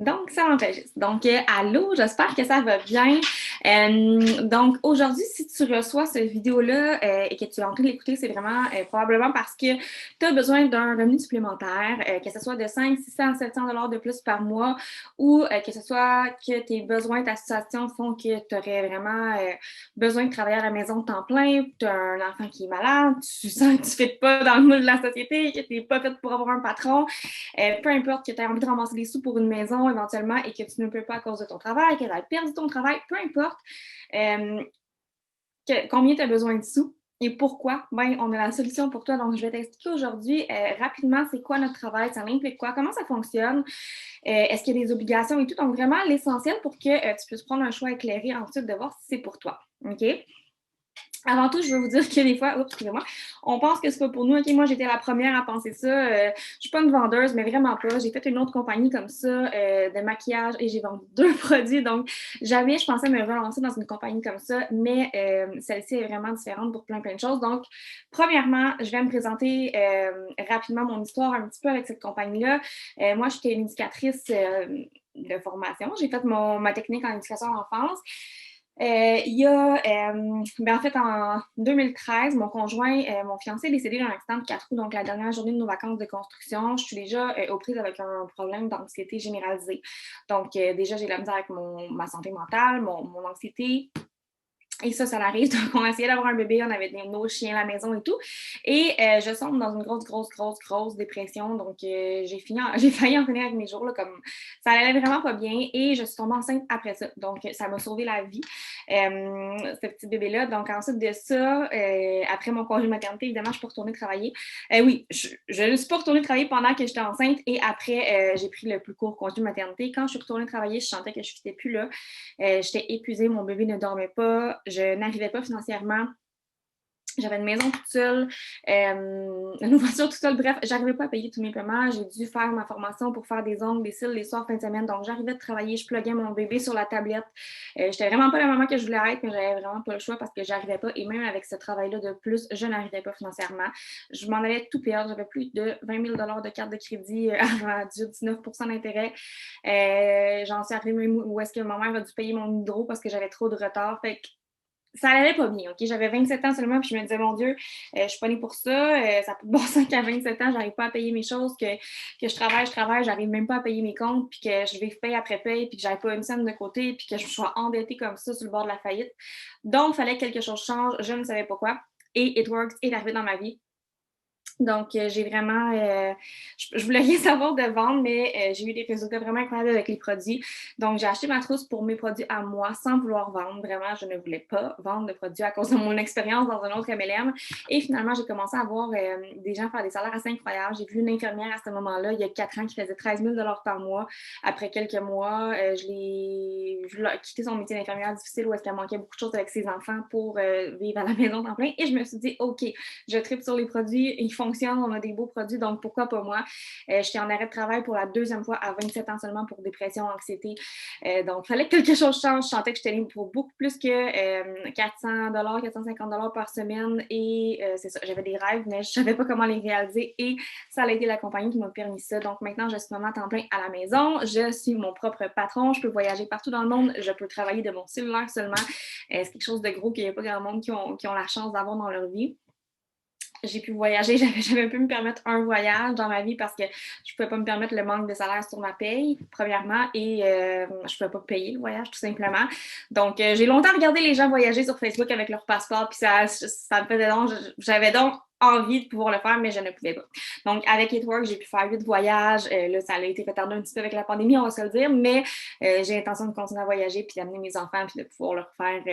Donc, ça m'enregistre. Donc, allô, j'espère que ça va bien. Donc, aujourd'hui, si tu reçois cette vidéo-là et que tu es en train de l'écouter, c'est vraiment probablement parce que tu as besoin d'un revenu supplémentaire, que ce soit de 5, 600, 700 dollars de plus par mois ou que ce soit que tes besoins, ta situation font que tu aurais vraiment besoin de travailler à la maison de temps plein, tu as un enfant qui est malade, tu sens que tu ne fais pas dans le moule de la société, que tu n'es pas fait pour avoir un patron. Peu importe que tu aies envie de ramasser des sous pour une maison éventuellement et que tu ne peux pas à cause de ton travail, que tu aies perdu ton travail, peu importe euh, combien tu as besoin de sous et pourquoi, ben, on a la solution pour toi. Donc, je vais t'expliquer aujourd'hui rapidement c'est quoi notre travail, ça implique quoi, comment ça fonctionne, est-ce qu'il y a des obligations et tout. Donc, vraiment l'essentiel pour que tu puisses prendre un choix éclairé ensuite de voir si c'est pour toi. OK? Avant tout, je veux vous dire que des fois, oups, excusez-moi, on pense que c'est pas pour nous. OK, moi, j'étais la première à penser ça. Je suis pas une vendeuse, mais vraiment pas. J'ai fait une autre compagnie comme ça de maquillage et j'ai vendu deux produits. Donc, jamais je pensais me relancer dans une compagnie comme ça, mais celle-ci est vraiment différente pour plein de choses. Donc, premièrement, je vais me présenter rapidement mon histoire un petit peu avec cette compagnie-là. Moi, j'étais une éducatrice de formation. J'ai fait ma technique en éducation à l'enfance. En fait, en 2013, mon conjoint, mon fiancé est décédé d'un accident de 4 roues, donc la dernière journée de nos vacances de construction. Je suis déjà aux prises avec un problème d'anxiété généralisée. Donc, déjà, j'ai de la misère avec ma santé mentale, mon anxiété. Et ça l'arrive. Donc, on essayait d'avoir un bébé, on avait nos chiens à la maison et tout. Et je sombre dans une grosse dépression. Donc, j'ai failli en finir avec mes jours, là, comme ça allait vraiment pas bien. Et je suis tombée enceinte après ça. Donc, ça m'a sauvé la vie, ce petit bébé-là. Donc, ensuite de ça, après mon congé de maternité, évidemment, je peux retourner travailler. Oui, je ne suis pas retournée travailler pendant que j'étais enceinte. Et après, j'ai pris le plus court congé de maternité. Quand je suis retournée travailler, je sentais que je n'étais plus là. J'étais épuisée, mon bébé ne dormait pas, je n'arrivais pas financièrement. J'avais une maison toute seule, une voiture toute seule. Bref, j'arrivais pas à payer tous mes paiements. J'ai dû faire ma formation pour faire des ongles, des cils, les soirs, fin de semaine. Donc, j'arrivais de travailler, je pluguais mon bébé sur la tablette. J'étais vraiment pas la maman que je voulais être, mais j'avais vraiment pas le choix parce que j'arrivais pas. Et même avec ce travail-là de plus, je n'arrivais pas financièrement. Je m'en allais tout perdre. J'avais plus de 20 000 de carte de crédit à 19 d'intérêt. J'en suis arrivée même où est-ce que ma mère a dû payer mon hydro parce que j'avais trop de retard. Fait que ça allait pas bien, OK? J'avais 27 ans seulement, puis je me disais, mon Dieu, je suis pas née pour ça. Ça peut de bon sens qu'à 27 ans, j'arrive pas à payer mes choses, que je travaille, j'arrive même pas à payer mes comptes, puis que je vais paye après paye, puis que j'avais pas une scène de côté, puis que je sois endettée comme ça sur le bord de la faillite. Donc, il fallait que quelque chose change. Je ne savais pas quoi. Et It Works est arrivé dans ma vie. Donc, j'ai vraiment, je voulais rien savoir de vendre, mais j'ai eu des résultats vraiment incroyables avec les produits. Donc, j'ai acheté ma trousse pour mes produits à moi sans vouloir vendre. Vraiment, je ne voulais pas vendre de produits à cause de mon expérience dans un autre MLM. Et finalement, j'ai commencé à voir des gens faire des salaires assez incroyables. J'ai vu une infirmière à ce moment-là, il y a 4 ans, qui faisait 13 000 par mois. Après quelques mois, je l'ai quitté son métier d'infirmière difficile où est-ce qu'elle manquait beaucoup de choses avec ses enfants pour vivre à la maison en plein. Et je me suis dit, OK, je tripe sur les produits, ils fonctionnent, on a des beaux produits, donc pourquoi pas moi? J'étais en arrêt de travail pour la deuxième fois à 27 ans seulement pour dépression, anxiété. Donc, il fallait que quelque chose change. Je sentais que j'étais libre pour beaucoup plus que 400 450 par semaine. Et c'est ça, j'avais des rêves, mais je ne savais pas comment les réaliser. Et ça a été la compagnie qui m'a permis ça. Donc, maintenant, je suis maman à temps plein à la maison. Je suis mon propre patron. Je peux voyager partout dans le monde. Je peux travailler de mon cellulaire seulement. C'est quelque chose de gros qu'il n'y a pas grand monde qui ont la chance d'avoir dans leur vie. J'ai pu voyager, j'avais pu me permettre un voyage dans ma vie parce que je ne pouvais pas me permettre le manque de salaire sur ma paye, premièrement, et je ne pouvais pas payer le voyage, tout simplement. Donc, j'ai longtemps regardé les gens voyager sur Facebook avec leur passeport, puis ça me faisait donc, j'avais donc envie de pouvoir le faire, mais je ne pouvais pas. Donc, avec It Work, j'ai pu faire 8 voyages. Là, ça a été retardé un petit peu avec la pandémie, on va se le dire, mais j'ai l'intention de continuer à voyager, puis d'amener mes enfants, puis de pouvoir leur faire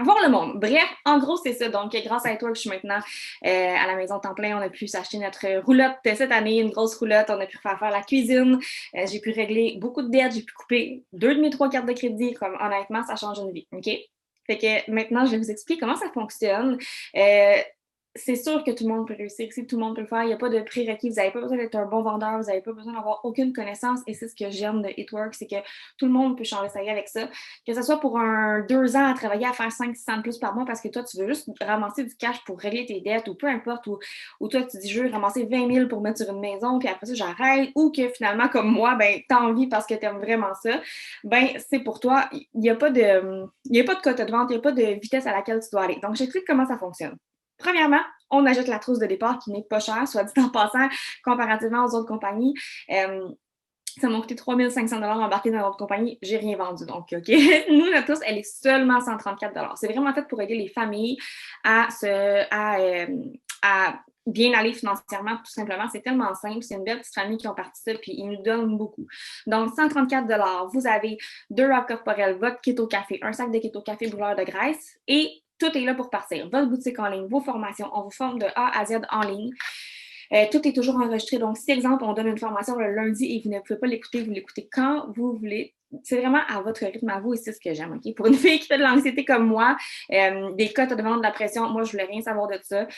voir le monde. Bref, en gros, c'est ça. Donc, grâce à toi que je suis maintenant à la maison temps plein, on a pu s'acheter notre roulotte cette année, une grosse roulotte. On a pu faire la cuisine. J'ai pu régler beaucoup de dettes. J'ai pu couper 2 de mes 3 cartes de crédit. Comme, honnêtement, ça change une vie. OK? Fait que maintenant, je vais vous expliquer comment ça fonctionne. c'est sûr que tout le monde peut réussir ici, tout le monde peut le faire. Il n'y a pas de prérequis. Vous n'avez pas besoin d'être un bon vendeur, vous n'avez pas besoin d'avoir aucune connaissance. Et c'est ce que j'aime de Hitwork, c'est que tout le monde peut changer sa vie avec ça. Que ce soit pour 2 ans à travailler à faire 500-600 de plus par mois parce que toi, tu veux juste ramasser du cash pour régler tes dettes ou peu importe. Ou toi, tu dis, je veux ramasser 20 000 pour mettre sur une maison, puis après ça, j'arrête. Ou que finalement, comme moi, ben, tu as envie parce que tu aimes vraiment ça. Ben, c'est pour toi. Il n'y a pas de quota de vente, il n'y a pas de vitesse à laquelle tu dois aller. Donc, j'explique comment ça fonctionne. Premièrement, on achète la trousse de départ qui n'est pas chère, soit dit en passant, comparativement aux autres compagnies. Ça m'a coûté 3 500 $ embarqué dans notre compagnie. J'ai rien vendu. Donc, OK. Nous, notre trousse, elle est seulement 134 $. C'est vraiment fait pour aider les familles à bien aller financièrement, tout simplement. C'est tellement simple. C'est une belle petite famille qui ont parti ça, puis ils nous donnent beaucoup. Donc, 134 $, vous avez 2 wraps corporels, votre keto café, un sac de keto café brûleur de graisse et tout est là pour partir. Votre boutique en ligne, vos formations, on vous forme de A à Z en ligne. Tout est toujours enregistré. Donc, si, exemple, on donne une formation le lundi et vous ne pouvez pas l'écouter, vous l'écoutez quand vous voulez. C'est vraiment à votre rythme, à vous, et c'est ce que j'aime. Okay? Pour une fille qui fait de l'anxiété comme moi, des cotes de vente, de la pression, moi, je voulais rien savoir de ça.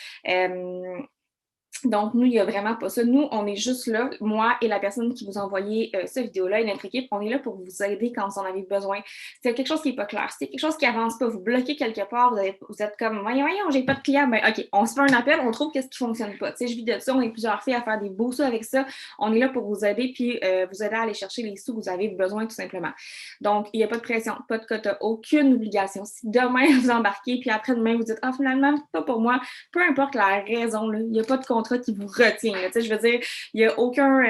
Donc, nous, il n'y a vraiment pas ça. Nous, on est juste là, moi et la personne qui vous a envoyé cette vidéo-là et notre équipe, on est là pour vous aider quand vous en avez besoin. Si c'est quelque chose qui n'est pas clair, si c'est quelque chose qui n'avance pas, vous bloquez quelque part, vous êtes comme, voyons, j'ai pas de client, ben OK, on se fait un appel, on trouve qu'est-ce qui ne fonctionne pas. Tu sais, je vis de ça, on est plusieurs filles à faire des beaux sous avec ça. On est là pour vous aider, puis vous aider à aller chercher les sous que vous avez besoin, tout simplement. Donc, il n'y a pas de pression, pas de quota, aucune obligation. Si demain, vous embarquez, puis après-demain, vous dites, ah, finalement, pas pour moi, peu importe la raison, il n'y a pas de contrat qui vous retient. Je veux dire, il n'y a aucun,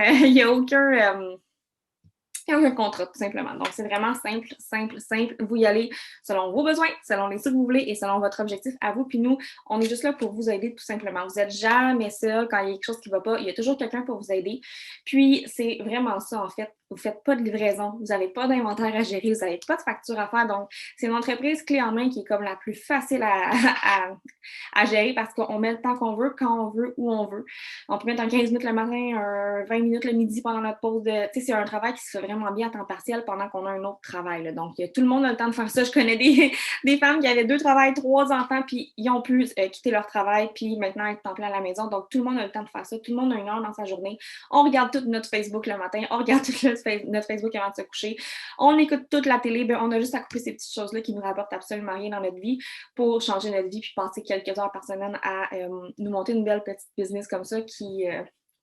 contrat, tout simplement. Donc, c'est vraiment simple, simple, simple. Vous y allez selon vos besoins, selon les sous que vous voulez et selon votre objectif à vous. Puis nous, on est juste là pour vous aider, tout simplement. Vous n'êtes jamais seul quand il y a quelque chose qui ne va pas. Il y a toujours quelqu'un pour vous aider. Puis, c'est vraiment ça, en fait. Vous ne faites pas de livraison, vous n'avez pas d'inventaire à gérer, vous n'avez pas de facture à faire. Donc, c'est une entreprise clé en main qui est comme la plus facile à gérer parce qu'on met le temps qu'on veut, quand on veut, où on veut. On peut mettre un 15 minutes le matin, un 20 minutes le midi pendant notre pause. C'est un travail qui se fait vraiment bien à temps partiel pendant qu'on a un autre travail. Là. Donc, tout le monde a le temps de faire ça. Je connais des femmes qui avaient 2 travails, 3 enfants, puis ils ont pu quitter leur travail, puis maintenant être en plein à la maison. Donc, tout le monde a le temps de faire ça. Tout le monde a 1 heure dans sa journée. On regarde tout notre Facebook le matin. On regarde tout notre Facebook avant de se coucher. On écoute toute la télé. Ben, on a juste à couper ces petites choses-là qui nous rapportent absolument rien dans notre vie pour changer notre vie puis passer quelques heures par semaine à nous monter une belle petite business comme ça qui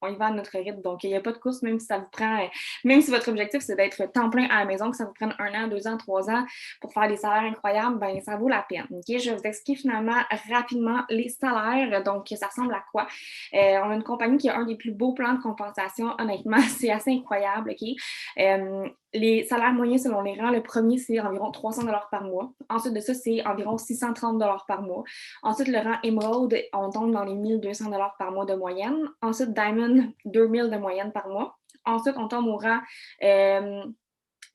on y va à notre rythme. Donc, il n'y a pas de course, même si ça vous prend, même si votre objectif, c'est d'être temps plein à la maison, que ça vous prenne 1 an, 2 ans, 3 ans pour faire des salaires incroyables, ben ça vaut la peine. Okay? Je vais vous expliquer finalement rapidement les salaires. Donc, ça ressemble à quoi? On a une compagnie qui a un des plus beaux plans de compensation. Honnêtement, c'est assez incroyable. Okay? Les salaires moyens selon les rangs, le premier, c'est environ 300 $ par mois. Ensuite de ça, c'est environ 630 $ par mois. Ensuite, le rang Emerald, on tombe dans les 1200 $ par mois de moyenne. Ensuite, Diamond, 2000 de moyenne par mois. Ensuite, on tombe au rang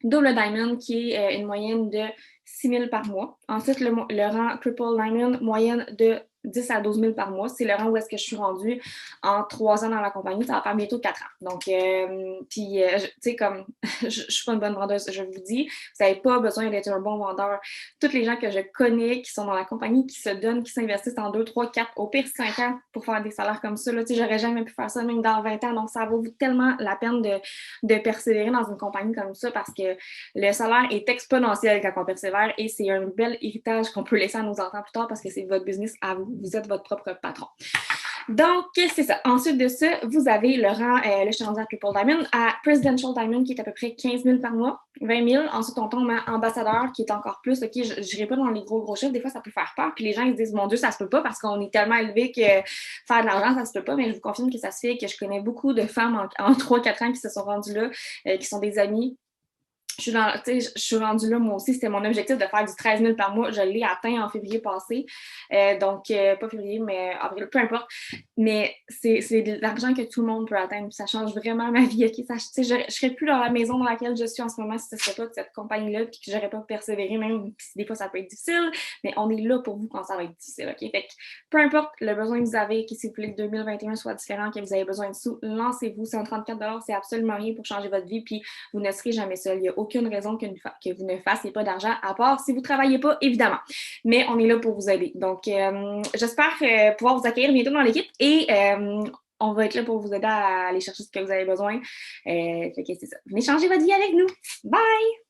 Double Diamond, qui est une moyenne de 6 000 par mois. Ensuite, le rang Triple Diamond, moyenne de 10 à 12 000 par mois. C'est le rang où est-ce que je suis rendue en 3 ans dans la compagnie. Ça va faire bientôt 4 ans. Donc, tu sais, comme, je suis pas une bonne vendeuse, je vous dis, vous n'avez pas besoin d'être un bon vendeur. Toutes les gens que je connais qui sont dans la compagnie, qui se donnent, qui s'investissent en 2, 3, 4, au pire 5 ans pour faire des salaires comme ça, là, tu sais, j'aurais jamais pu faire ça même dans 20 ans. Donc, ça vaut tellement la peine de persévérer dans une compagnie comme ça parce que le salaire est exponentiel quand on persévère et c'est un bel héritage qu'on peut laisser à nos enfants plus tard parce que c'est votre business à vous. Vous êtes votre propre patron. Donc, c'est ça. Ensuite de ça, vous avez le rang, là, je suis rendue à Triple Diamond, à Presidential Diamond, qui est à peu près 15 000 par mois, 20 000. Ensuite, on tombe à ambassadeur, qui est encore plus. OK, je n'irai pas dans les gros chiffres. Des fois, ça peut faire peur. Puis les gens, ils se disent, mon Dieu, ça se peut pas parce qu'on est tellement élevé que faire de l'argent, ça se peut pas. Mais je vous confirme que ça se fait, que je connais beaucoup de femmes en 3-4 ans qui se sont rendues là, qui sont des amies. Je suis rendue là, moi aussi. C'était mon objectif de faire du 13 000 par mois. Je l'ai atteint en février passé. Donc, pas février, mais avril, peu importe. Mais c'est de l'argent que tout le monde peut atteindre. Ça change vraiment ma vie. Okay? Je ne serais plus dans la maison dans laquelle je suis en ce moment si ce ne serait pas de cette compagnie-là puis que je n'aurais pas persévéré, même si des fois ça peut être difficile. Mais on est là pour vous quand ça va être difficile. Okay? Fait que, peu importe le besoin que vous avez, que si vous voulez que 2021 soit différent, que vous avez besoin de sous, lancez-vous. 134 $, c'est absolument rien pour changer votre vie. Puis vous ne serez jamais seul. Il y a aucune raison que vous ne fassiez pas d'argent, à part si vous ne travaillez pas, évidemment. Mais on est là pour vous aider. Donc, j'espère pouvoir vous accueillir bientôt dans l'équipe et on va être là pour vous aider à aller chercher ce que vous avez besoin. Fait que c'est ça. Venez changer votre vie avec nous. Bye!